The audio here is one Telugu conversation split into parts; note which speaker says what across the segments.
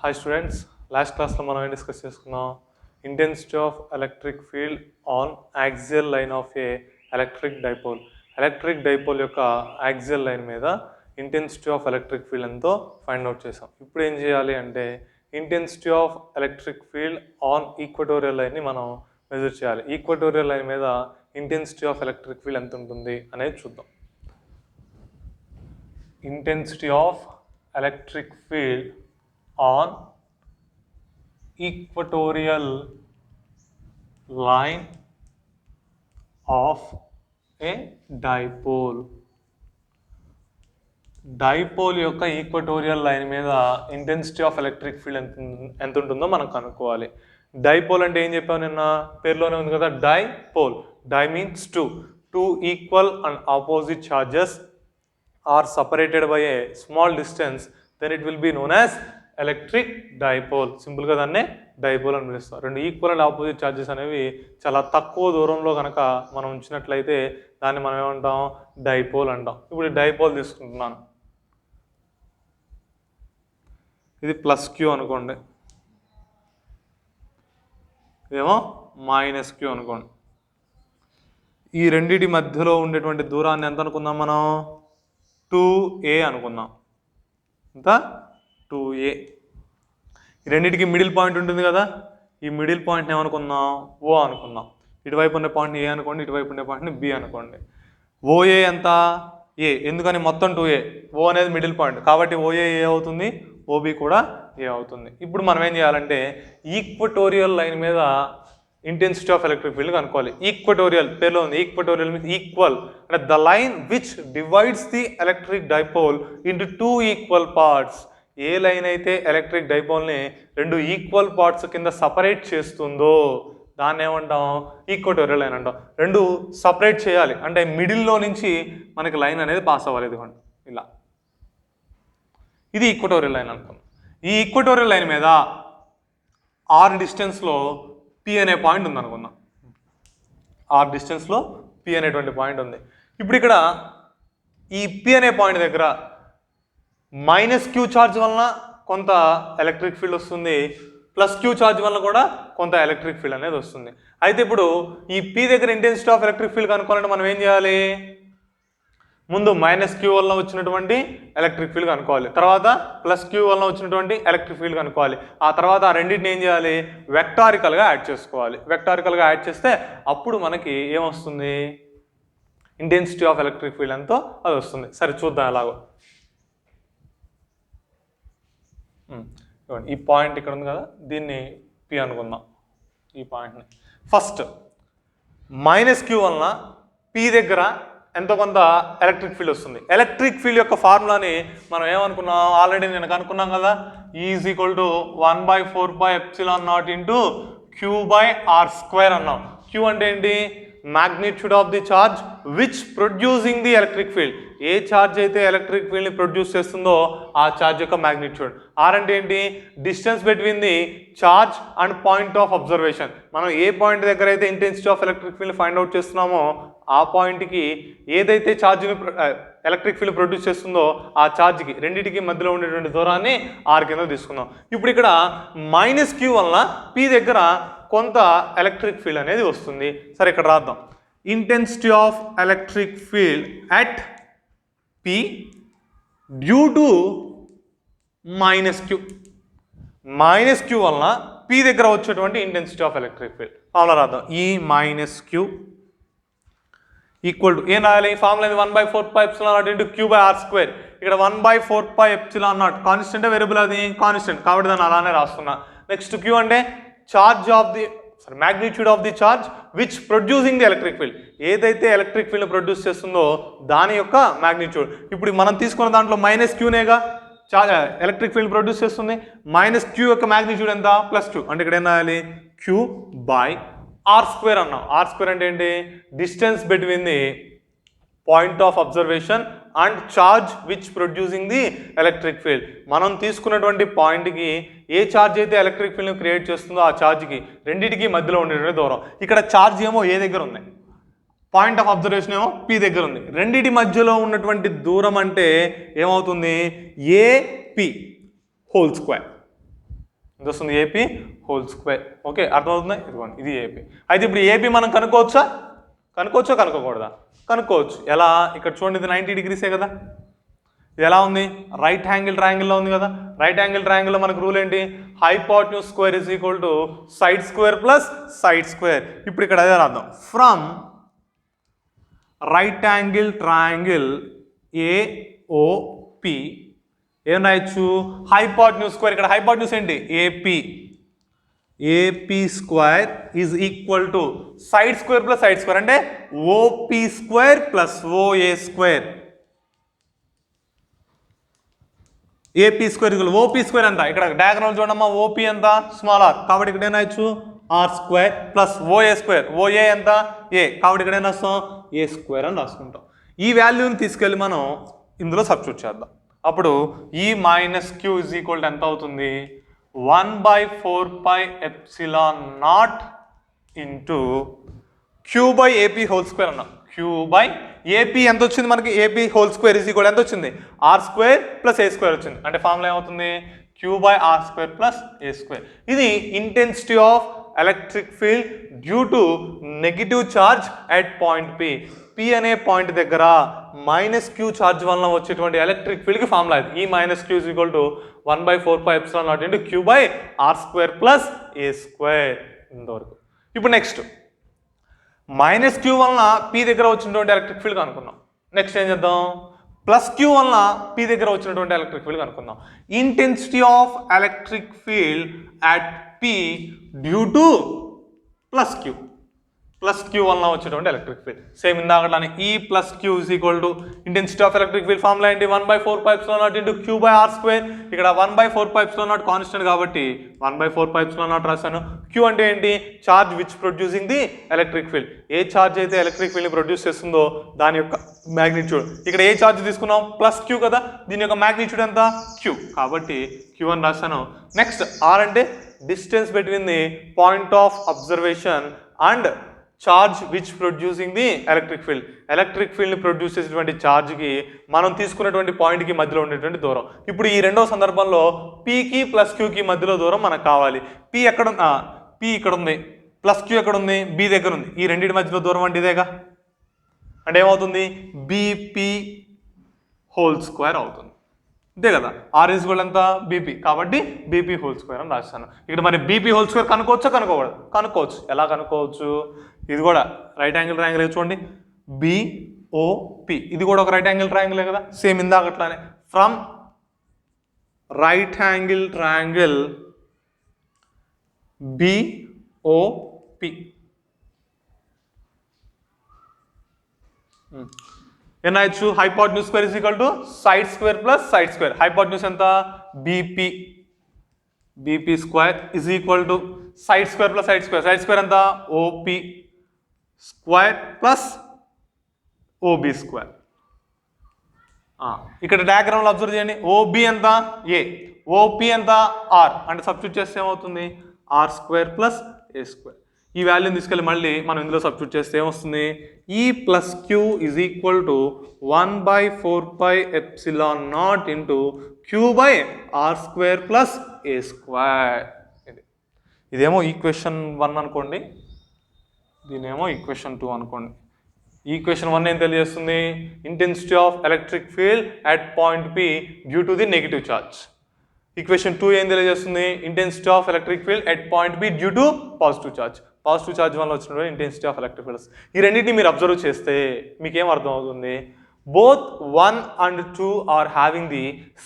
Speaker 1: హాయ్ స్టూడెంట్స్, లాస్ట్ క్లాస్లో మనం ఏం డిస్కస్ చేసుకున్నాం? Intensity of electric field on axial line of a electric dipole. Electric dipole యొక్క యాక్సియల్ లైన్ మీద ఇంటెన్సిటీ ఆఫ్ ఎలక్ట్రిక్ ఫీల్డ్ ఎంతో ఫైండ్ అవుట్ చేసాం. ఇప్పుడు ఏం చేయాలి అంటే intensity of electric field on equatorial లైన్ని మనం మెజర్ చేయాలి. ఈక్వటోరియల్ లైన్ మీద ఇంటెన్సిటీ ఆఫ్ ఎలక్ట్రిక్ ఫీల్డ్ ఎంత ఉంటుంది అనేది చూద్దాం. Intensity of electric field on equatorial line of a dipole. Dipole యొక్క ఈక్వటోరియల్ లైన్ మీద ఇంటెన్సిటీ ఆఫ్ ఎలక్ట్రిక్ ఫీల్డ్ ఎంత ఉంటుందో మనం కనుక్కోవాలి. డైపోల్ అంటే ఏం చెప్పాను నిన్న, పేరులోనే ఉంది కదా, dipole. Di means two equal and opposite charges are separated by a small distance, then it will be known as electric dipole. సింపుల్గా దాన్నే డైపోల్ అని పిలుస్తాం. రెండు ఈక్వల్ అండ్ ఆపోజిట్ ఛార్జెస్ అనేవి చాలా తక్కువ దూరంలో కనుక మనం ఉంచినట్లయితే దాన్ని మనం ఏమంటాం, డైపోల్ అంటాం. ఇప్పుడు డైపోల్ తీసుకుంటున్నాను, ఇది ప్లస్ క్యూ అనుకోండి, ఇదేమో మైనస్ క్యూ అనుకోండి. ఈ రెండింటి మధ్యలో ఉండేటువంటి దూరాన్ని ఎంత అనుకుందాం మనం, 2a అనుకుందాం. ఎంత, 2a. ఈ రెండింటికి మిడిల్ పాయింట్ ఉంటుంది కదా, ఈ మిడిల్ పాయింట్ని ఏమనుకుందాం, ఓ అనుకుందాం. ఇటువైపు ఉండే పాయింట్ని ఏ అనుకోండి, ఇటువైపు ఉండే పాయింట్ని బి అనుకోండి. ఓఏ ఎంత, ఏ. ఎందుకని మొత్తం 2a, ఓ అనేది మిడిల్ పాయింట్ కాబట్టి ఓఏ ఏ అవుతుంది, ఓబి కూడా ఏ అవుతుంది. ఇప్పుడు మనం ఏం చేయాలంటే ఈక్వటోరియల్ లైన్ మీద ఇంటెన్సిటీ ఆఫ్ ఎలక్ట్రిక్ ఫీల్డ్ కనుక్కోవాలి. ఈక్వటోరియల్ పేరులో ఉంది, ఈక్వటోరియల్ మీన్స్ ఈక్వల్, అంటే the line which divides the electric dipole into 2 equal parts. A line అయితే ఎలక్ట్రిక్ డైపోల్ని 2 ఈక్వల్ పార్ట్స్ కింద సపరేట్ చేస్తుందో దాన్ని ఏమంటాం, ఈక్వటోరియల్ లైన్ అంటాం. రెండు సపరేట్ చేయాలి అంటే మిడిల్లో నుంచి మనకి లైన్ అనేది పాస్ అవ్వాలి. ఇదిగోండి ఇలా, ఇది ఈక్వటోరియల్ లైన్ అనుకుందాం. ఈ ఈక్వటోరియల్ లైన్ మీద ఆర్ డిస్టెన్స్లో పి అనే పాయింట్ ఉంది అనుకుందాం. ఆర్ డిస్టెన్స్లో పి అనేటువంటి పాయింట్ ఉంది. ఇప్పుడు ఇక్కడ ఈ పి అనే పాయింట్ దగ్గర మైనస్ క్యూ ఛార్జ్ వలన కొంత ఎలక్ట్రిక్ ఫీల్డ్ వస్తుంది, ప్లస్ క్యూ ఛార్జ్ వలన కూడా కొంత ఎలక్ట్రిక్ ఫీల్డ్ అనేది వస్తుంది. అయితే ఇప్పుడు ఈ పి దగ్గర ఇంటెన్సిటీ ఆఫ్ ఎలక్ట్రిక్ ఫీల్డ్ కనుక్కోవాలంటే మనం ఏం చేయాలి, ముందు మైనస్ క్యూ వలన వచ్చినటువంటి ఎలక్ట్రిక్ ఫీల్డ్ కనుక్కోవాలి, తర్వాత ప్లస్ క్యూ వలన వచ్చినటువంటి ఎలక్ట్రిక్ ఫీల్డ్ కనుక్కోవాలి. ఆ తర్వాత ఆ రెండింటిని ఏం చేయాలి, వెక్టారికల్గా యాడ్ చేసుకోవాలి. వెక్టారికల్గా యాడ్ చేస్తే అప్పుడు మనకి ఏమొస్తుంది, ఇంటెన్సిటీ ఆఫ్ ఎలక్ట్రిక్ ఫీల్డ్ ఎంతో అది వస్తుంది. సరే చూద్దాం ఎలాగో. ఈ పాయింట్ ఇక్కడ ఉంది కదా, దీన్ని పి అనుకుందాం. ఈ పాయింట్ని ఫస్ట్ మైనస్ క్యూ వలన పి దగ్గర ఎంతో కొంత ఎలక్ట్రిక్ ఫీల్డ్ వస్తుంది. ఎలక్ట్రిక్ ఫీల్డ్ యొక్క ఫార్ములాని మనం ఏమనుకున్నాం, ఆల్రెడీ నేను కనుక్కున్నాం కదా, is equal to 1/4πε0 into Q/r² అన్నాం. క్యూ అంటే ఏంటి, magnitude of the charge which producing the electric field. A charge అయితే ఎలక్ట్రిక్ ఫీల్డ్ని ప్రొడ్యూస్ చేస్తుందో ఆ ఛార్జ్ యొక్క మ్యాగ్నిట్యూడ్. ఆర్ అంటే ఏంటి, distance between the charge and point of observation. మనం ఏ పాయింట్ దగ్గర అయితే intensity of electric field find out చేస్తున్నామో ఆ పాయింట్కి ఏదైతే ఛార్జ్ని ఎలక్ట్రిక్ ఫీల్డ్ ప్రొడ్యూస్ చేస్తుందో ఆ ఛార్జ్కి రెండింటికి మధ్యలో ఉండేటువంటి దూరాన్ని ఆర్ కింద తీసుకుందాం. ఇప్పుడు ఇక్కడ మైనస్ క్యూ వలన పి దగ్గర కొంత ఎలక్ట్రిక్ ఫీల్డ్ అనేది వస్తుంది. సరే ఇక్కడ రాద్దాం, intensity of electric field at P due to minus q. Minus queue వలన P దగ్గర వచ్చేటువంటి intensity of electric field formula రాద్దాం. ఈ మైనస్ క్యూ ఈక్వల్ టు ఏం రాయాలి, ఫార్ములా 1/4πε0 ఇంటూ Q/r². ఇక్కడ 1/4πε0 కాన్స్టెంట్ వేరియబుల్, అది కాన్స్టెంట్ కాబట్టి దాన్ని అలానే రాస్తున్నా. నెక్స్ట్ క్యూ అంటే charge of the magnitude of the charge which producing the electric field. ఏదైతే ఎలక్ట్రిక్ ఫీల్డ్ ప్రొడ్యూస్ చేస్తుందో దాని యొక్క మ్యాగ్నిట్యూడ్. ఇప్పుడు మనం తీసుకున్న దాంట్లో మైనస్ క్యూనేగా ఎలక్ట్రిక్ ఫీల్డ్ ప్రొడ్యూస్ చేస్తుంది. మైనస్ క్యూ యొక్క మ్యాగ్నిట్యూడ్ ఎంత, ప్లస్ క్యూ. అంటే ఇక్కడ ఏం రాయాలి, Q/r² అన్నాం. r² అంటే ఏంటి, distance between the point of observation and charge which producing the electric field. మనం తీసుకున్నటువంటి పాయింట్కి ఏ ఛార్జ్ అయితే ఎలక్ట్రిక్ ఫీల్డ్ని క్రియేట్ చేస్తుందో ఆ ఛార్జ్కి రెండింటికి మధ్యలో ఉండేటువంటి దూరం. ఇక్కడ ఛార్జ్ ఏమో ఏ దగ్గర ఉంది, పాయింట్ ఆఫ్ అబ్జర్వేషన్ ఏమో పి దగ్గర ఉంది. రెండింటి మధ్యలో ఉన్నటువంటి దూరం అంటే ఏమవుతుంది, ఏపి హోల్ స్క్వేర్. ఇది వస్తుంది ఏపీ హోల్ స్క్వేర్. ఓకే, అర్థమవుతుంది. ఇదిగోండి, ఇది ఏపీ. అయితే ఇప్పుడు ఏపీ మనం కనుక్కోవచ్చా కనుక్కోకూడదా? కనుక్కోవచ్చు. ఎలా? ఇక్కడ చూడండి, ఇది 90 డిగ్రీసే కదా. ఇది ఎలా ఉంది? రైట్ యాంగిల్ ట్రయాంగిల్లో ఉంది కదా. యాంగిల్ ట్రయాంగిల్లో మనకు రూల్ ఏంటి? Hypotenuse square is equal to side square plus side square. ఇప్పుడు ఇక్కడ అదే రాద్దాం. From right angle triangle AOP ఏం రాయొచ్చు? Hypotenuse square. ఇక్కడ హైపోటెన్యూస్ ఏంటి? AP square is equal to side square plus side square అంటే OP square plus OA square. AP square OP square ఎంత? ఇక్కడ డయాగ్రామ్ చూడమ్మా, ఓపీ ఎంత? స్మాల్ ఆర్, కాబట్టి ఇక్కడ ఏం రాయొచ్చు? Are square plus OA square. OA ఎంత? ఏ, కాబట్టి ఇక్కడ ఏం రాస్తాం? ఏ స్క్వేర్ అని రాసుకుంటాం. ఈ వాల్యూని తీసుకెళ్ళి మనం ఇందులో సబ్స్టిట్యూట్ చేద్దాం. అప్పుడు E minus Q is equal to ఎంత అవుతుంది? 1/4πε0 into Q by AP whole square అన్నాం. క్యూ బై ఏపీ ఎంత వచ్చింది మనకి? AP whole square is equal ఎంత వచ్చింది? ఆర్ స్క్వేర్ ప్లస్ ఏ స్క్వేర్ వచ్చింది. అంటే ఫార్ములా ఏమవుతుంది? Q by R square plus A square. ఇది intensity of electric field due to negative charge at point P. P అనే పాయింట్ దగ్గర మైనస్ క్యూ ఛార్జ్ వలన వచ్చేటువంటి ఎలక్ట్రిక్ ఫీల్డ్కి ఫార్ములా ఇది. E minus Q is equal to 1/4πε0 into Q by R square plus A square. ఇంతవరకు. ఇప్పుడు నెక్స్ట్ మైనస్ క్యూ వలన పి దగ్గర వచ్చినటువంటి ఎలక్ట్రిక్ ఫీల్డ్ కనుక్కున్నాం. నెక్స్ట్ ఏం చేద్దాం? ప్లస్ క్యూ వలన పి దగ్గర వచ్చినటువంటి ఎలక్ట్రిక్ ఫీల్డ్ కనుక్కుందాం. Intensity of electric field at P due to plus Q. Plus Q వలన వచ్చేటువంటి ఎలక్ట్రిక్ ఫీల్డ్ సేమ్ ఇందాకట్లానే E plus Q is equal to intensity of electric field formula ఏంటి? 1/4πε0 into Q by R square. ఇక్కడ 1/4πε0 కాన్స్టెంట్ కాబట్టి 1/4πε0 రాశాను. క్యూ అంటే ఏంటి? Charge which producing the electric field. ఏ ఛార్జ్ అయితే ఎలక్ట్రిక్ ఫీల్డ్ని ప్రొడ్యూస్ చేస్తుందో దాని యొక్క మ్యాగ్నిట్యూడ్. ఇక్కడ ఏ ఛార్జ్ తీసుకున్నాం? ప్లస్ క్యూ కదా. దీని యొక్క మ్యాగ్నిట్యూడ్ ఎంత? క్యూ, కాబట్టి క్యూ అని రాశాను. నెక్స్ట్ ఆర్ అంటే distance between the point of observation and charge which producing the electric field. Electric ఫీల్డ్ని ప్రొడ్యూస్ చేసేటువంటి ఛార్జ్కి మనం తీసుకున్నటువంటి పాయింట్కి మధ్యలో ఉండేటువంటి దూరం. ఇప్పుడు ఈ రెండవ సందర్భంలో పీకి ప్లస్ క్యూకి మధ్యలో దూరం మనకు కావాలి. పి ఎక్కడ? పి ఇక్కడ ఉంది. ప్లస్ క్యూ ఎక్కడ ఉంది? బి దగ్గర ఉంది. ఈ రెండింటి మధ్యలో దూరం అంటే ఇదేగా. అంటే ఏమవుతుంది? బీపీ హోల్ స్క్వేర్ అవుతుంది. అంతే కదా. ఆర్ ఈజ్ ఈక్వల్ ఎంత? బీపీ, కాబట్టి బీపీ హోల్ స్క్వేర్ అని రాస్తాను. ఇక్కడ మరి బీపీ హోల్ స్క్వేర్ కనుక్కోవచ్చా కనుక్కోకూడదు? కనుక్కోవచ్చు. ఎలా కనుక్కోవచ్చు? ఇది కూడా రైట్ యాంగిల్ ట్రయాంగిల్ చూడండి, బిఓపి. ఇది కూడా ఒక రైట్ యాంగిల్ ట్రయాంగిలే కదా, సేమ్ ఇందాకట్లానే. From right angle triangle BOP ఏనాయచ్చు? Hypotenuse square is equal to side square plus side square. Hypotenuse ఎంత? BP. BP square is equal to side square plus side square. Side square ఎంత? OP square plus OB square. ఇక్కడ డయాగ్రామ్లో అబ్జర్వ్ చేయండి. ఓబీ ఎంత? ఏ. ఓపీ ఎంత? ఆర్. అంటే సబ్స్టిట్యూట్ చేస్తే ఏమవుతుంది? ఆర్ స్క్వేర్ ప్లస్ ఏ స్క్వేర్. ఈ వాల్యూని తీసుకెళ్ళి మళ్ళీ మనం ఇందులో సబ్స్టిట్యూట్ చేస్తే ఏమొస్తుంది? E plus Q is equal to 1/4πε0 into Q by R square plus A square. ఇదేమో ఈక్వేషన్ 1 అనుకోండి, దీనేమో ఈక్వేషన్ 2 అనుకోండి. ఈక్వేషన్ 1 ఏం తెలియజేస్తుంది? Intensity of electric field at point P due to the negative charge. Equation 2 ఏం తెలియజేస్తుంది? Intensity of electric field at point B due to positive charge. Positive charge వల్ల వచ్చినటువంటి ఇంటెన్సిటీ ఆఫ్ ఎలక్ట్రిక్ ఫీల్డ్స్. ఈ రెండింటిని మీరు అబ్జర్వ్ చేస్తే మీకేం అర్థం అవుతుంది? both 1 and 2 are having the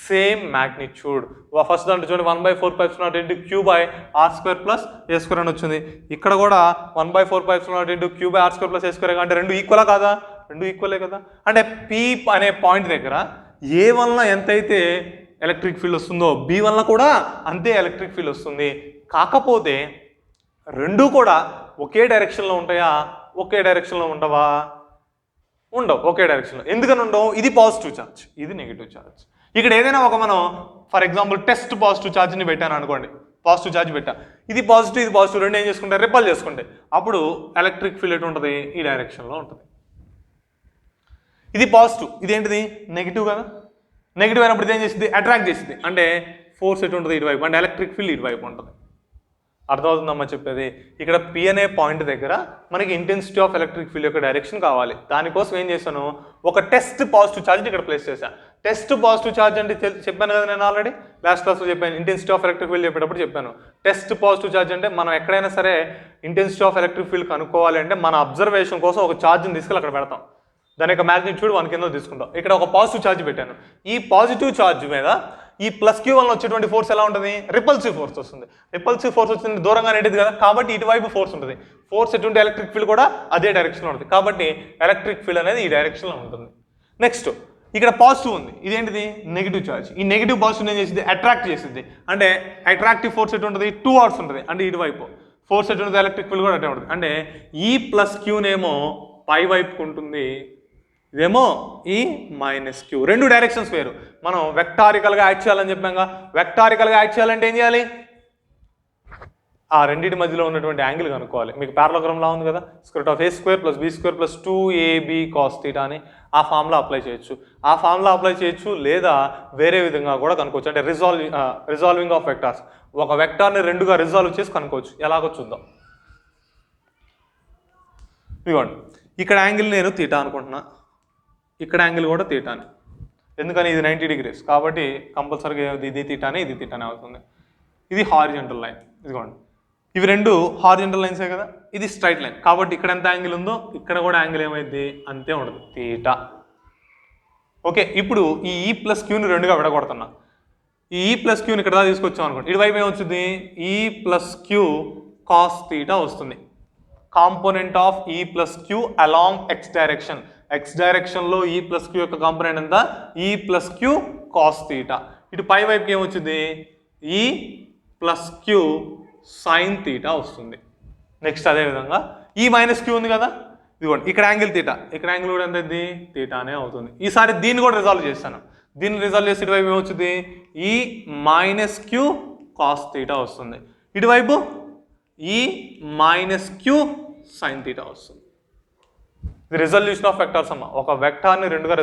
Speaker 1: same magnitude. First దాంట్లో చూడండి 1/4πε0 into q by r square plus a square అని వచ్చింది. ఇక్కడ కూడా 1/4πε0 into q by r square plus a square అంటే రెండు ఈక్వలా కాదా? రెండు ఈక్వలే కదా. అంటే p అనే పాయింట్ దగ్గర ఏ వలన ఎంతైతే ఎలక్ట్రిక్ ఫీల్డ్ వస్తుందో b వలన కూడా అంతే ఎలక్ట్రిక్ ఫీల్డ్ వస్తుంది. కాకపోతే రెండు కూడా ఒకే డైరెక్షన్లో ఉంటాయా? ఒకే డైరెక్షన్లో ఉండవా? ఉండవు. ఒకే డైరెక్షన్లో. ఎందుకని ఉండవు? ఇది పాజిటివ్ ఛార్జ్, ఇది నెగిటివ్ ఛార్జ్. ఇక్కడ ఏదైనా ఒక మనం ఫర్ ఎగ్జాంపుల్ టెస్ట్ పాజిటివ్ ఛార్జ్ని పెట్టాను అనుకోండి, పాజిటివ్ ఛార్జ్ పెట్టా, ఇది పాజిటివ్ ఇది పాజిటివ్, రెండు ఏం చేసుకుంటాయి? రిపల్ చేసుకుంటాయి. అప్పుడు ఎలక్ట్రిక్ ఫీల్డ్ ఎటు ఉంటుంది? ఈ డైరెక్షన్లో ఉంటుంది. ఇది పాజిటివ్, ఇదేంటిది? నెగిటివ్ కదా. నెగిటివ్ అయినప్పుడు ఇది ఏం చేసింది? అట్రాక్ట్ చేసింది. అంటే ఫోర్స్ ఎటు ఉంటుంది ఇటువైపు, అంటే ఎలక్ట్రిక్ ఫీల్డ్ ఇటువైపు ఉంటుంది. అర్థమవుతుందమ్మా చెప్పేది. ఇక్కడ పి అనే పాయింట్ దగ్గర మనకి ఇంటెన్సిటీ ఆఫ్ ఎలక్ట్రిక్ ఫీల్డ్ యొక్క డైరెక్షన్ కావాలి. దానికోసం ఏం చేశాను, ఒక టెస్ట్ పాజిటివ్ ఛార్జ్ ఇక్కడ ప్లేస్ చేశాను. టెస్ట్ పాజిటివ్ ఛార్జ్ అంటే చెప్పాను కదా నేను ఆల్రెడీ లాస్ట్ క్లాస్లో చెప్పాను, ఇంటెన్సిటీ ఆఫ్ ఎలక్ట్రిక్ ఫీల్డ్ చెప్పేటప్పుడు చెప్పాను. టెస్ట్ పాజిటివ్ ఛార్జ్ అంటే మనం ఎక్కడైనా సరే ఇంటెన్సిటీ ఆఫ్ ఎలక్ట్రిక్ ఫీల్డ్ కనుక్కోవాలి అంటే మన అబ్జర్వేషన్ కోసం ఒక ఛార్జ్ని తీసుకెళ్ళి అక్కడ పెడతాం. దాని యొక్క మ్యాగ్నిట్యూడ్ 1 కింద తీసుకుంటాం. ఇక్కడ ఒక పాజిటివ్ ఛార్జ్ పెట్టాను. ఈ పాజిటివ్ ఛార్జ్ మీద ఈ ప్లస్ క్యూ వల్ల వచ్చేటువంటి ఫోర్స్ ఎలా ఉంటుంది, రిపల్సివ్ ఫోర్స్ వస్తుంది. రిపల్సివ్ ఫోర్స్ వచ్చింది దూరంగా నెట్టేది కదా, కాబట్టి ఇటువైపు ఫోర్స్ ఉంటుంది. ఫోర్స్ ఎటువంటి ఎలక్ట్రిక్ ఫీల్డ్ కూడా అదే డైరెక్షన్లో ఉంటుంది. కాబట్టి ఎలక్ట్రిక్ ఫీల్డ్ అనేది ఈ డైరెక్షన్లో ఉంటుంది. నెక్స్ట్ ఇక్కడ పాజిటివ్ ఉంది, ఇదేంటిది నెగిటివ్ ఛార్జ్. ఈ నెగిటివ్ పాజిటివ్ ఏం చేసింది, అట్రాక్ట్ చేసింది. అంటే అట్రాక్టివ్ ఫోర్స్ ఎటు ఉంటుంది, 2 వాట్స్ ఉంటుంది. అంటే ఇటువైపు ఫోర్స్ ఎటు ఉంటుంది, ఎలక్ట్రిక్ ఫీల్డ్ కూడా అటే ఉంటుంది. అంటే ఈ ప్లస్ క్యూనేమో పై వైపుకు ఉంటుంది, ఇదేమో ఈ మైనస్ క్యూ. రెండు డైరెక్షన్స్ వేరు. మనం వెక్టారికల్గా యాడ్ చేయాలని చెప్పాక, వెక్టారికల్గా యాడ్ చేయాలంటే ఏం చేయాలి, ఆ రెండింటి మధ్యలో ఉన్నటువంటి యాంగిల్ కనుక్కోవాలి. మీకు పారలోగ్రామ్ లా ఉంది కదా, √a² + b² + 2ab cos θ అని ఆ ఫార్ములా అప్లై చేయొచ్చు. ఆ ఫార్ములా అప్లై చేయొచ్చు, లేదా వేరే విధంగా కూడా కనుక్కోవచ్చు. అంటే రిజాల్వింగ్ ఆఫ్ వెక్టార్స్, ఒక వెక్టార్ని రెండుగా రిజాల్వ్ చేసి కనుక్కోవచ్చు. ఎలాగో చూద్దాం. ఇదిగోండి, ఇక్కడ యాంగిల్ నేను తీటా అనుకుంటున్నా, ఇక్కడ యాంగిల్ కూడా తీటానే. ఎందుకని ఇది 90 degrees కాబట్టి కంపల్సరీగా ఇది తీటానే, ఇది తీటానే అవుతుంది. ఇది హారిజంటల్ లైన్. ఇదిగోండి, ఇవి రెండు హారిజంటల్ లైన్సే కదా, ఇది స్ట్రైట్ లైన్. కాబట్టి ఇక్కడ ఎంత యాంగిల్ ఉందో ఇక్కడ కూడా యాంగిల్ ఏమైంది అంతే ఉంటుంది, తీటా. ఓకే, ఇప్పుడు ఈ ఈ ప్లస్ క్యూని రెండుగా విడగొడుతున్నా. ఈ ఈ ప్లస్ క్యూని ఇక్కడ తీసుకొచ్చాం అనుకోండి, ఇటువైపు ఏమొచ్చింది, ఈ ప్లస్ క్యూ కాస్ తీటా వస్తుంది. కాంపోనెంట్ ఆఫ్ ఈ plus q along x direction. X డైరెక్షన్లో ఈ ప్లస్ క్యూ యొక్క కాంపోనెంట్ ఎంత, ఈ ప్లస్ క్యూ కాస్ తీటా. ఇటు పై వైపుకి ఏమొచ్చింది, ఈ ప్లస్ క్యూ సైన్ తీటా వస్తుంది. నెక్స్ట్ అదేవిధంగా ఈ మైనస్ క్యూ ఉంది కదా, ఇదిగోండి ఇక్కడ యాంగిల్ తీటా, ఇక్కడ యాంగిల్ కూడా ఎంత తీటానే అవుతుంది. ఈసారి దీన్ని కూడా రిజాల్వ్ చేస్తాను. దీన్ని రిజాల్వ్ చేసి ఇటువైపు ఏమొచ్చింది, ఈ మైనస్ క్యూ కాస్ తీటా వస్తుంది. ఇటువైపు ఈ మైనస్ క్యూ సైన్ తీటా వస్తుంది. ఇది రిజల్యూషన్ ఆఫ్ వెక్టార్స్ అమ్మ. ఒక వెక్టార్ని రెండుగా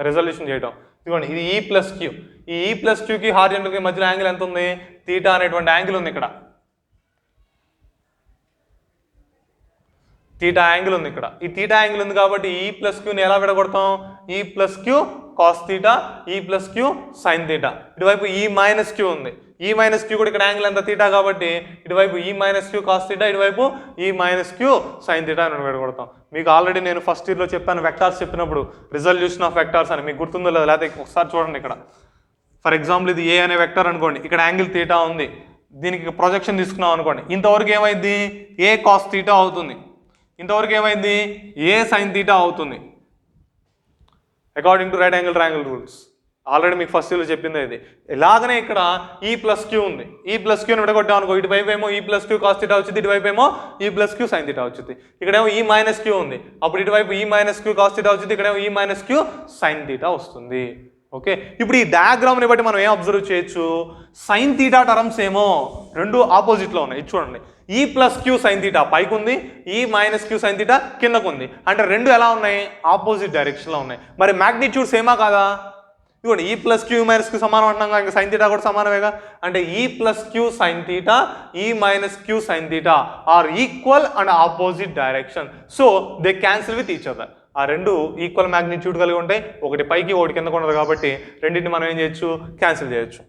Speaker 1: రిజల్యూషన్ చేయడం. ఇదిగోండి, ఇది ఈ ప్లస్ క్యూ. ఈ ఈ ప్లస్ క్యూకి హారిజంటల్కి మధ్యలో యాంగిల్ ఎంత ఉంది, తీటా అనేటువంటి యాంగిల్ ఉంది. ఇక్కడ తీటా యాంగిల్ ఉంది. ఇక్కడ ఈ తీటా యాంగిల్ ఉంది కాబట్టి ఈ ప్లస్ క్యూని ఎలా విడగొడతాం, ఈ ప్లస్ క్యూ కాస్ తీటా, ఈ ప్లస్ క్యూ సైన్ తీటా. ఇటువైపు ఈ మైనస్ క్యూ ఉంది, ఈ మైనస్ క్యూ కూడా ఇక్కడ యాంగిల్ ఎంత తీటా కాబట్టి ఇటువైపు ఈ మైనస్ క్యూ కాస్ తీటా, ఇటువైపు ఈ మైనస్ క్యూ సైన్ తీటా అని విడగొడతాం. మీకు ఆల్రెడీ నేను ఫస్ట్ ఇయర్లో చెప్పాను వెక్టార్స్ చెప్పినప్పుడు, రిజల్యూషన్ ఆఫ్ వెక్టార్స్ అని. మీకు గుర్తుందో లేదా, లేకపోతే ఒకసారి చూడండి. ఇక్కడ ఫర్ ఎగ్జాంపుల్ ఇది ఏ అనే వెక్టార్ అనుకోండి, ఇక్కడ యాంగిల్ తీటా ఉంది, దీనికి ప్రొజెక్షన్ తీసుకున్నాం అనుకోండి, ఇంతవరకు ఏమైంది, ఏ కాస్ తీటా అవుతుంది, ఇంతవరకు ఏమైంది, ఏ సైన్ తీటా అవుతుంది, according to right angle triangle rules. Already మీకు ఫస్ట్ ఇయర్లో చెప్పింది ఇది. ఇలాగనే ఇక్కడ ఈ ప్లస్ క్యూ ఉంది, ఈ ప్లస్ క్యూని విడగొట్టాం అనుకో, ఇటువైపు ఏమో ఈ ప్లస్ క్యూ కాస్ తీటా వచ్చింది, ఇటువైపు ఏమో ఈ ప్లస్ క్యూ సైన్ తీటా వచ్చింది. ఇక్కడేమో ఈ మైనస్ క్యూ ఉంది, అప్పుడు ఇటువైపు ఈ మైనస్ క్యూ కాస్ తీటా వచ్చింది, ఇక్కడేమో ఈ మైనస్ క్యూ సైన్ తీటా వస్తుంది. ఓకే, ఇప్పుడు ఈ డయాగ్రామ్ని బట్టి మనం ఏం అబ్జర్వ్ చేయొచ్చు, సైన్ తీటా టర్మ్స్ ఏమో రెండు ఆపోజిట్లో ఉన్నాయి. ఇది చూడండి, ఈ ప్లస్ క్యూ సైన్ తీటా పైకి ఉంది, ఈ మైనస్ క్యూ సైన్ తీటా కిందకు ఉంది. అంటే రెండు ఎలా ఉన్నాయి, ఆపోజిట్ డైరెక్షన్లో ఉన్నాయి. మరి మ్యాగ్నిట్యూడ్ సేమా కాదా, ఇవ్వండి, ఈ ప్లస్ క్యూ మైనస్ క్యూ సమానం అంటున్నాం, ఇంకా సైన్ తీటా కూడా సమానమేగా. అంటే ఈ ప్లస్ క్యూ సైన్ తీటా, ఈ minus queue sine theta are equal and opposite direction. So they cancel with each other. ఆ రెండు ఈక్వల్ మ్యాగ్నిట్యూడ్ కలిగి ఉంటాయి, ఒకటి పైకి ఒకటి కిందకు ఉండదు కాబట్టి రెండింటిని మనం ఏం చేయొచ్చు, క్యాన్సిల్ చేయొచ్చు.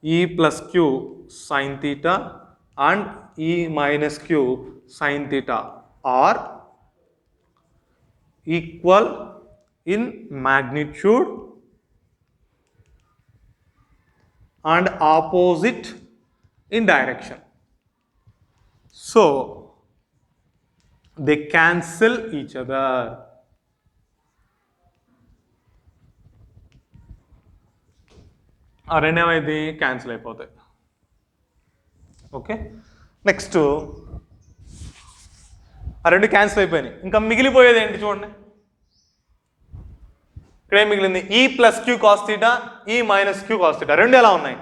Speaker 1: E plus queue sine theta and E minus queue sine theta are equal in magnitude and opposite in direction. So they cancel each other. ఆ రెండేమైంది, క్యాన్సిల్ అయిపోతాయి. ఓకే, నెక్స్ట్ ఆ రెండు క్యాన్సిల్ అయిపోయినాయి. ఇంకా మిగిలిపోయేది ఏంటి చూడండి, ఇక్కడ ఏం మిగిలింది, ఈ ప్లస్ క్యూ కాస్ తీటా, ఈ మైనస్ క్యూ కాస్ తీటా. రెండు ఎలా ఉన్నాయి,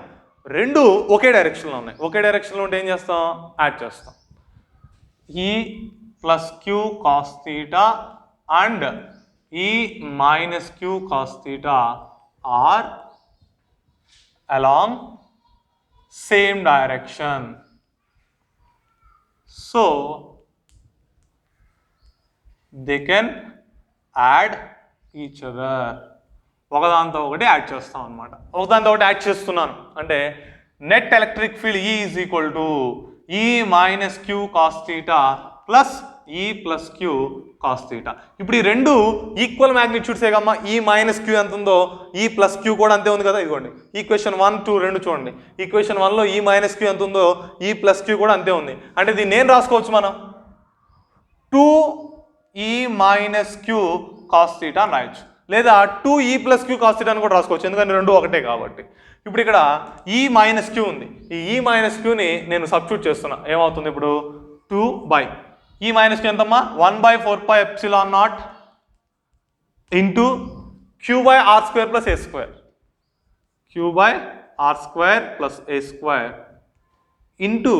Speaker 1: రెండు ఒకే డైరెక్షన్లో ఉన్నాయి. ఒకే డైరెక్షన్లో ఉంటే ఏం చేస్తాం, యాడ్ చేస్తాం. E plus queue cos theta and E minus queue cos theta are along same direction. So they can add each other. ఒకదాంతో ఒకటి యాడ్ చేస్తాం అనమాట. ఒకదాంతో ఒకటి యాడ్ చేస్తున్నాను అంటే net electric field E is equal to E minus queue cos theta plus E plus queue cos theta. ఇప్పుడు ఈ రెండు ఈక్వల్ మ్యాగ్నిట్యూడ్సే కమ్మా. E మైనస్ క్యూ ఎంత ఉందో E ప్లస్ క్యూ కూడా అంతే ఉంది కదా. ఇదిగోండి ఈక్వేషన్ 1, 2 రెండు చూడండి. ఈక్వేషన్ 1లో E మైనస్ క్యూ ఎంత ఉందో E ప్లస్ క్యూ కూడా అంతే ఉంది. అంటే దీన్ని నేను రాసుకోవచ్చు మనం 2E minus Q cos theta అని రాయొచ్చు, లేదా 2E plus Q cos theta అని కూడా రాసుకోవచ్చు, ఎందుకంటే రెండు ఒకటే కాబట్టి. ఇప్పుడు ఇక్కడ E మైనస్ క్యూ ఉంది. ఈ E మైనస్ క్యూని నేను సబ్స్టిట్యూట్ చేస్తున్నా. ఏమవుతుంది ఇప్పుడు 2 బై E మైనస్ క్యూ ఎంతమ్మా 1/4πε0 into Q by R square plus A square, Q by R square plus A square into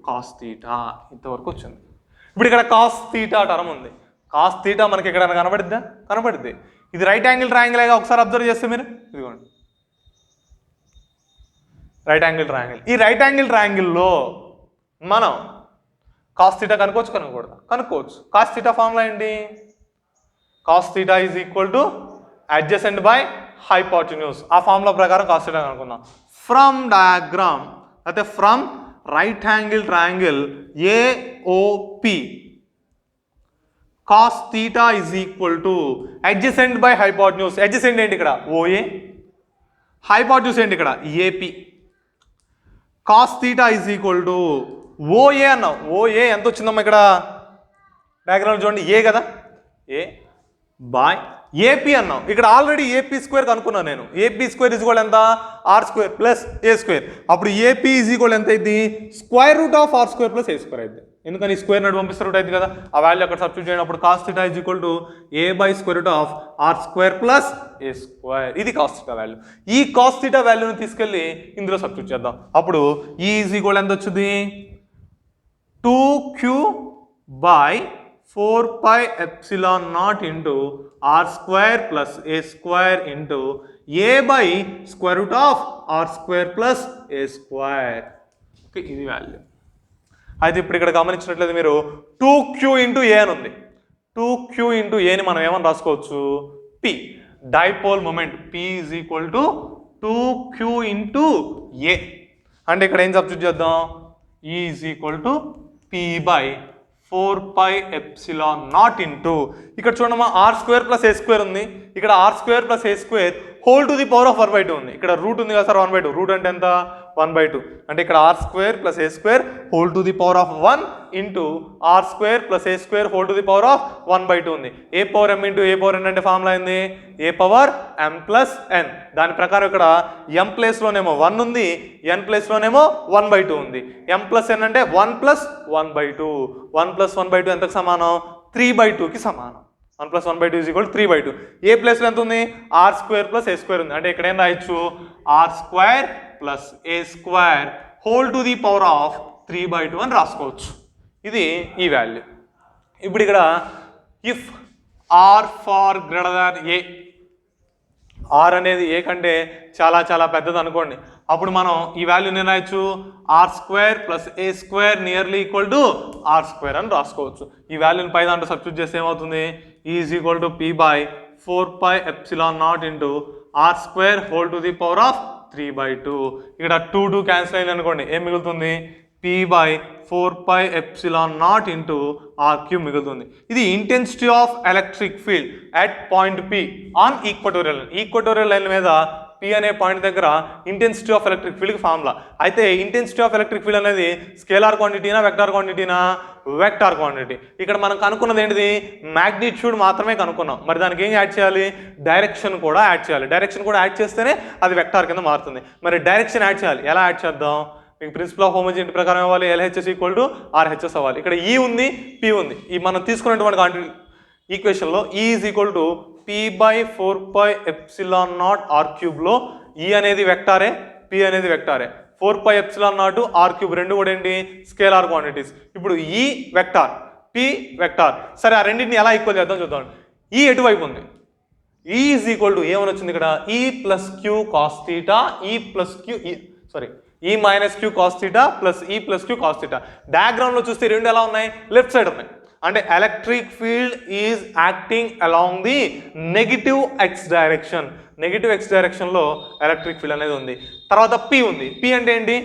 Speaker 1: cos theta. ఇంతవరకు వచ్చింది. ఇప్పుడు ఇక్కడ కాస్ థీటా టర్మ్ ఉంది. కాస్ థీటా మనకి ఎక్కడైనా కనబడిద్దా? కనబడిద్ది. ఇది రైట్ యాంగిల్ ట్రయాంగిల్గా ఒకసారి అబ్జర్వ్ చేస్తే మీరు ఇదిగోండి రైట్ యాంగిల్ ట్రయాంగిల్. ఈ రైట్ యాంగిల్ ట్రయాంగిల్లో మనం కాస్ థీటా కనుక్కోవచ్చు, కనుక్కోకూడదా? కనుక్కోవచ్చు. కాస్ థీటా ఫార్ములా ఏంటి? Cos theta is equal to adjacent by hypotenuse. ఆ ఫార్ములా ప్రకారం కాస్ థీటా కనుక్కుందాం. ఫ్రమ్ డయాగ్రామ్ అయితే from right angle triangle AOP cos theta is equal to adjacent by hypotenuse. Adjacent ఏంటి ఇక్కడ? ఓఏ. హైపోటెన్యూస్ ఏంటి ఇక్కడ? AP. Cos theta is equal to OA అన్నాం. ఓఏ ఎంత వచ్చిందమ్మా ఇక్కడ డయాగ్రామ్ చూడండి, ఏ కదా, ఏ బై ఏపీ అన్నాం. ఇక్కడ ఆల్రెడీ ఏపీ స్క్వేర్ కనుక్కున్నాను నేను. ఏపీ స్క్వేర్ ఈజ్ ఈక్వల్ ఎంత? ఆర్ స్క్వేర్ ప్లస్ ఏ స్క్వేర్. అప్పుడు ఏపీ ఈజ్ ఈక్వల్ ఎంత అయింది? Square root of r square plus A square అయింది. ఎందుకని స్క్వేర్ నడు పంపిస్తే రూట్ అయింది కదా. ఆ వాల్యూ అక్కడ సబ్స్టిట్యూట్ చేయనప్పుడు cos theta is equal to a by square root of r square plus A square. ఇది కాస్ థీటా వాల్యూ. ఈ కాస్ థీటా వాల్యూని తీసుకెళ్ళి ఇందులో సబ్స్టిట్యూట్ చేద్దాం. అప్పుడు ఈ ఈజ్ ఈక్వల్ ఎంత వచ్చింది? 2q by 4πε0 into r square plus a square into a by square root of r square plus a square. Okay, ఇది వాల్యూ. అయితే ఇప్పుడు ఇక్కడ గమనించినట్లయితే మీరు 2q ఇంటూ ఏ అని ఉంది. 2q ఇంటూ ఏని మనం ఏమని రాసుకోవచ్చు? p. Dipole moment p is equal to 2q into A. అంటే ఇక్కడ ఏం సబ్స్టిట్యూట్ చేద్దాం? E is equal to p by 4πε0 into ఇక్కడ చూడమ్మా ఆర్ స్క్వేర్ ప్లస్ ఏ స్క్వేర్ ఉంది. ఇక్కడ are square plus A square whole to the power of 1/2 ఉంది. ఇక్కడ రూట్ ఉంది కదా సార్ 1/2. రూట్ అంటే ఎంత? 1/2. అంటే ఇక్కడ are square plus A square whole to the power of 1 into are square plus A square whole to the power of 1/2 ఉంది. A power m into a power n అంటే ఫార్ములా అయింది ఏ పవర్ ఎం ప్లస్ ఎన్. దాని ప్రకారం ఇక్కడ ఎం ప్లేస్లోనేమో 1 ఉంది, ఎన్ ప్లేస్లోనేమో 1/2 ఉంది. ఎం ప్లస్ ఎన్ అంటే 1 ప్లస్ 1/2. 1 ప్లస్ 1/2 ఎంతకు సమానం? 3/2కి సమానం. 1 ప్లస్ 1/2 ఈజ్ ఈక్వల్ 3/2. ఏ ప్లేస్లో ఎంత ఉంది? ఆర్ స్క్వేర్ ప్లస్ ఏ స్క్వేర్ ఉంది. అంటే ఇక్కడ ఏం రాయొచ్చు? Are square plus A square whole to the power of 3/2 అని రాసుకోవచ్చు. ఇది ఈ వాల్యూ. ఇప్పుడు ఇక్కడ if r far greater than a, r అనేది ఏ కంటే చాలా చాలా పెద్దది అనుకోండి, అప్పుడు మనం ఈ వాల్యూ నేను రాయొచ్చు are square plus A square nearly equal to R square అని రాసుకోవచ్చు. ఈ వాల్యూని పై దాంట్లో సబ్స్టిట్యూట్ చేస్తే ఏమవుతుంది? Is equal to P by 4πε0 into are square whole to the power of 3/2. ఇక్కడ 2 క్యాన్సిల్ అయింది అనుకోండి, ఏం మిగులుతుంది? P by 4πε0 into R cube మిగులుతుంది. ఇది intensity of electric field at point P on equatorial line. Equatorial line మీద పి అనే పాయింట్ దగ్గర ఇంటెన్సిటీ ఆఫ్ ఎలక్ట్రిక్ ఫీల్డ్కి ఫార్ములా. అయితే ఇంటెన్సిటీ ఆఫ్ ఎలక్ట్రిక్ ఫీల్డ్ అనేది స్కేలార్ క్వాంటిటీనా వెక్టార్ క్వాంటిటీనా? Vector quantity. ఇక్కడ మనం కనుక్కున్నది ఏంటిది? మ్యాగ్నిట్యూడ్ మాత్రమే కనుక్కున్నాం. మరి దానికి ఏం యాడ్ చేయాలి? డైరెక్షన్ కూడా యాడ్ చేయాలి. డైరెక్షన్ కూడా యాడ్ చేస్తేనే అది వెక్టార్ కింద మారుతుంది. మరి డైరెక్షన్ యాడ్ చేయాలి. ఎలా యాడ్ చేద్దాం? మీకు ప్రిన్సిపల్ ఆఫ్ హోమోజీనిటీ ప్రకారం ఇవ్వాలి, ఎల్హెచ్ఎస్ ఈక్వల్ టు ఆర్హెచ్ఎస్ అవ్వాలి. ఇక్కడ ఈ ఉంది, పి ఉంది. ఈ మనం తీసుకున్నటువంటి క్వాంటిటీ ఈక్వేషన్లో E is equal to P by 4πε0 R క్యూబ్లో ఈ అనేది వెక్టారే, పి అనేది వెక్టారే. 4πε0 ఆర్ క్యూబ్ రెండు కూడా ఏంటి? Scalar quantities. ఇప్పుడు ఈ వెక్టార్, పి వెక్టార్. సరే, ఆ రెండింటిని ఎలా ఈక్వల్ చేద్దాం చూద్దాం. ఈ ఎటువైపు ఉంది? ఈ ఈజ్ ఈక్వల్ టు ఏమని వచ్చింది ఇక్కడ ఈ ప్లస్ క్యూ కాస్ థీటా ఈ minus queue cos theta plus ఈ ప్లస్ క్యూ కాస్ థీటా. డయాగ్రామ్లో చూస్తే రెండు ఎలా ఉన్నాయి, లెఫ్ట్ సైడ్ ఉన్నాయి. అంటే electric field is acting along the negative x direction. Negative x డైరెక్షన్లో ఎలక్ట్రిక్ ఫీల్డ్ అనేది ఉంది. తర్వాత పి ఉంది. పి అంటే ఏంటి,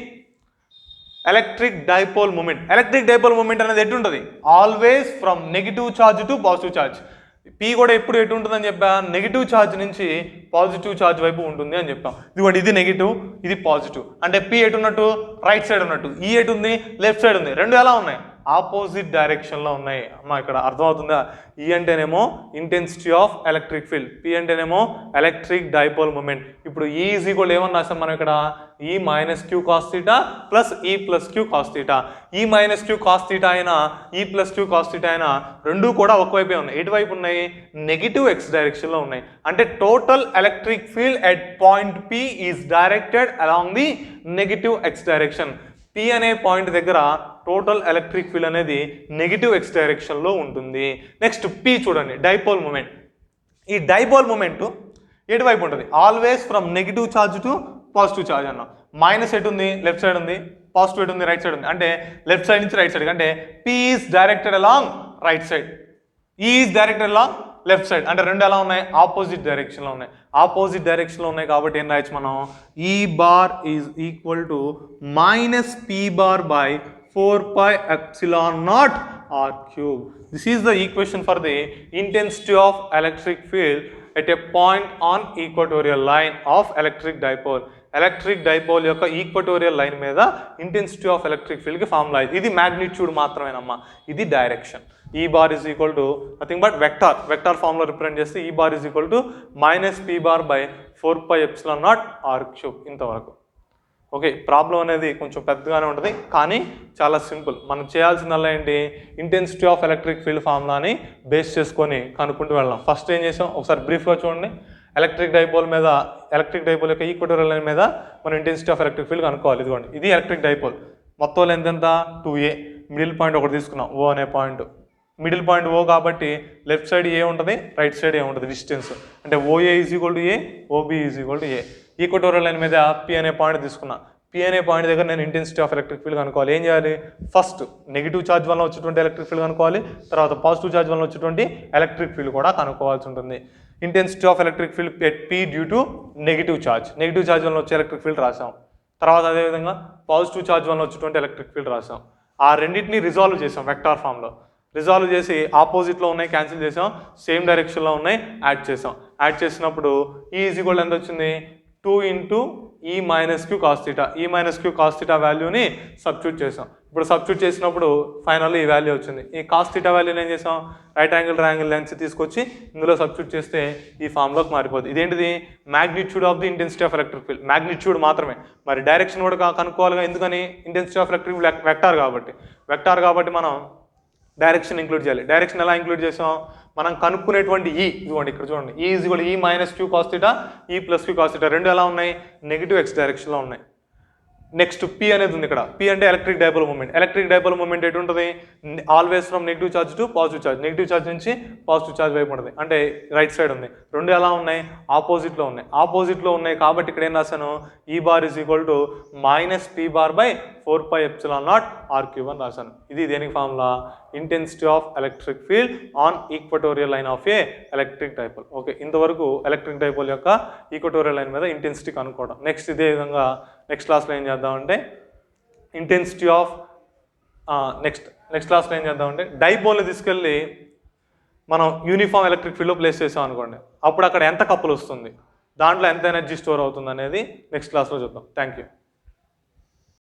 Speaker 1: electric dipole moment. Electric dipole moment అనేది ఎటు ఉంటుంది, always from negative charge to positive charge. P కూడా ఎప్పుడు ఎటు ఉంటుందని చెప్పా, నెగిటివ్ ఛార్జ్ నుంచి పాజిటివ్ ఛార్జ్ వైపు ఉంటుంది అని చెప్పాం. ఇదిగోండి ఇది నెగిటివ్, ఇది పాజిటివ్. అంటే పి ఎటు ఉన్నట్టు, రైట్ సైడ్ ఉన్నట్టు. ఈ ఎటు ఉంది, లెఫ్ట్ సైడ్ ఉంది. రెండు ఎలా ఉన్నాయి, ఆపోజిట్ డైరెక్షన్లో ఉన్నాయి. అమ్మా ఇక్కడ అర్థమవుతుందా? ఈ అంటేనేమో intensity of electric field, P అంటేనేమో ఎలక్ట్రిక్ డైపోల్ మూమెంట్. ఇప్పుడు ఈ ఈజ్ ఈక్వల్ ఏమని రాసాం మనం ఇక్కడ, ఈ minus queue cos theta plus ఈ ప్లస్ క్యూ కాస్ థీటా. ఈ మైనస్ క్యూ కాస్ థీటా అయినా ఈ ప్లస్ క్యూ కాస్ థీటా అయినా రెండు కూడా ఒకవైపే ఉన్నాయి. ఎటువైపు ఉన్నాయి, నెగిటివ్ ఎక్స్ డైరెక్షన్లో ఉన్నాయి. అంటే total electric field at point P is directed along the negative x direction. P అనే పాయింట్ దగ్గర టోటల్ ఎలక్ట్రిక్ ఫీల్డ్ అనేది నెగిటివ్ ఎక్స్ డైరెక్షన్లో ఉంటుంది. నెక్స్ట్ పి చూడండి, డైపోల్ మూమెంట్. ఈ డైపోల్ మూమెంట్ ఎటువైపు ఉంటుంది, always from negative charge to positive charge అన్నాం. మైనస్ ఎటు ఉంది, లెఫ్ట్ సైడ్ ఉంది. పాజిటివ్ ఎటు ఉంది, రైట్ సైడ్ ఉంది. అంటే లెఫ్ట్ సైడ్ నుంచి రైట్ సైడ్. అంటే P is directed along right side, E is directed along left side. అంటే రెండు ఎలా ఉన్నాయి, ఆపోజిట్ డైరెక్షన్లో ఉన్నాయి. ఆపోజిట్ డైరెక్షన్లో ఉన్నాయి కాబట్టి ఏం రాయొచ్చు మనం, E bar is equal to minus P bar by 4πε0 r cube. This is the equation for the intensity of electric field at a point on equatorial line of electric dipole. Electric dipole యొక్క ఈక్వటోరియల్ లైన్ మీద ఇంటెన్సిటీ ఆఫ్ ఎలక్ట్రిక్ ఫీల్డ్కి ఫార్ములా. ఇది మ్యాగ్నిట్యూడ్ మాత్రమేనమ్మా, ఇది direction. E bar is equal to nothing but vector formula represent చేస్తే E bar is equal to minus P bar by 4πε0 r cube. ఇంతవరకు ఓకే. ప్రాబ్లం అనేది కొంచెం పెద్దగానే ఉంటుంది కానీ చాలా సింపుల్. మనం చేయాల్సిందల్లా ఏంటి, ఇంటెన్సిటీ ఆఫ్ ఎలక్ట్రిక్ ఫీల్డ్ ఫార్ములాని బేస్ చేసుకొని కనుక్కుంటూ వెళ్ళాం. ఫస్ట్ ఏం చేసాం ఒకసారి బ్రీఫ్గా చూడండి. ఎలక్ట్రిక్ డైపోల్ యొక్క ఈక్వటోరియల్ లైన్ మీద మనం ఇంటెన్సిటీ ఆఫ్ ఎలక్ట్రిక్ ఫీల్డ్ కనుక్కోవాలి. ఇదిగోండి ఇది ఎలక్ట్రిక్ డైపోల్. మొత్తం లెంత్ ఎంత, 2a. మిడిల్ పాయింట్ ఒకటి తీసుకున్నాం, ఓ అనే పాయింట్. మిడిల్ పాయింట్ ఓ కాబట్టి లెఫ్ట్ సైడ్ ఏ ఉంటుంది, రైట్ సైడ్ ఏ ఉంటుంది డిస్టెన్స్. అంటే OA is equal to a, OB is equal to a. Equatorial line మీద పి అనే పాయింట్ తీసుకున్నా. పి అనే పాయింట్ దగ్గర నేను ఇంటెన్సిటీ ఆఫ్ ఎలక్ట్రిక్ ఫీల్డ్ కనుక్కోవాలి. ఏం చేయాలి, ఫస్ట్ నెగిటివ్ ఛార్జ్ వల్ల వచ్చేటువంటి ఎలక్ట్రిక్ ఫీల్డ్ కనుక్కోవాలి. తర్వాత పాజిటివ్ ఛార్జ్ వల్ల వచ్చేటువంటి ఎలక్ట్రిక్ ఫీల్డ్ కూడా కనుక్కోవాల్సి ఉంటుంది. Intensity of electric field at P due to negative charge వల్ల వచ్చే ఎలక్ట్రిక్ ఫీల్డ్ రాసాం. తర్వాత అదేవిధంగా పాజిటివ్ ఛార్జ్ వల్ల వచ్చేటువంటి ఎలక్ట్రిక్ ఫీల్డ్ రాసాం. ఆ రెండింటిని రిజాల్వ్ చేసాం వెక్టార్ ఫామ్లో. రిజాల్వ్ చేసి ఆపోజిట్లో ఉన్నాయి క్యాన్సిల్ చేసాం, సేమ్ డైరెక్షన్లో ఉన్నాయి యాడ్ చేసాం. యాడ్ చేసినప్పుడు ఈ ఈజ్ ఈక్వల్ ఎంత వచ్చింది, 2 ఇంటూ ఈ మైనస్ క్యూ కాస్ థీటా. ఈ మైనస్ క్యూ కాస్ థీటా వాల్యూని సబ్స్టిట్యూట్ చేసాం. ఇప్పుడు సబ్స్టిట్యూట్ చేసినప్పుడు ఫైనల్ ఈ వాల్యూ వచ్చింది. ఈ కాస్ థీటా వాల్యూని ఏం చేసాం, రైట్ యాంగిల్ ట్రయాంగిల్ లెన్స్ తీసుకొచ్చి ఇందులో సబ్స్టిట్యూట్ చేస్తే ఈ ఫామ్లోకి మారిపోతుంది. ఇదేంటిది, magnitude of the intensity of electric field. Magnitude మాత్రమే, మరి డైరెక్షన్ కూడా కనుక్కోవాలిగా. ఎందుకని, intensity of electric field vector కాబట్టి మనం డైరెక్షన్ ఇంక్లూడ్ చేయాలి. డైరెక్షన్ ఎలా ఇంక్లూడ్ చేసాం, మనం కనుక్కునేటువంటి ఈ ఇదిగోండి ఇక్కడ చూడండి, ఈ ఈజ్ ఈక్వల్ ఈ మైనస్ క్యూ కాస్ థీటా, ఈ ప్లస్ క్యూ కాస్ థీటా. రెండు ఎలా ఉన్నాయి, నెగిటివ్ ఎక్స్ డైరెక్షన్లో ఉన్నాయి. నెక్స్ట్ పి అనేది ఉంది ఇక్కడ. పి అంటే electric dipole moment. Electric dipole moment ఎటు ఉంటుంది, always from negative charge to positive charge. Negative charge నుంచి పాజిటివ్ ఛార్జ్ వైపు ఉంటుంది. అంటే రైట్ సైడ్ ఉంది. రెండు ఎలా ఉన్నాయి, ఆపోజిట్లో ఉన్నాయి కాబట్టి ఇక్కడ ఏం రాశాను, E bar is equal to minus P bar by 4πε0 r cube అని రాశాను. ఇది దేనికి ఫార్ములా, intensity of electric field on equatorial line of a electric dipole. Okay, ఇంతవరకు ఎలక్ట్రిక్ డైపోల్ యొక్క ఈక్వటోరియల్ లైన్ మీద ఇంటెన్సిటీ కనుక్కోవడం. నెక్స్ట్ ఇదే విధంగా నెక్స్ట్ క్లాస్లో ఏం చేద్దామంటే ఇంటెన్సిటీ ఆఫ్ నెక్స్ట్ క్లాస్లో ఏం చేద్దామంటే డైపోల్ని తీసుకెళ్ళి మనం యూనిఫామ్ ఎలక్ట్రిక్ ఫీల్డ్లో ప్లేస్ చేసాం అనుకోండి, అప్పుడు అక్కడ ఎంత కప్పులు వస్తుంది, దాంట్లో ఎంత ఎనర్జీ స్టోర్ అవుతుంది అనేది నెక్స్ట్ క్లాస్లో చూద్దాం. Thank you.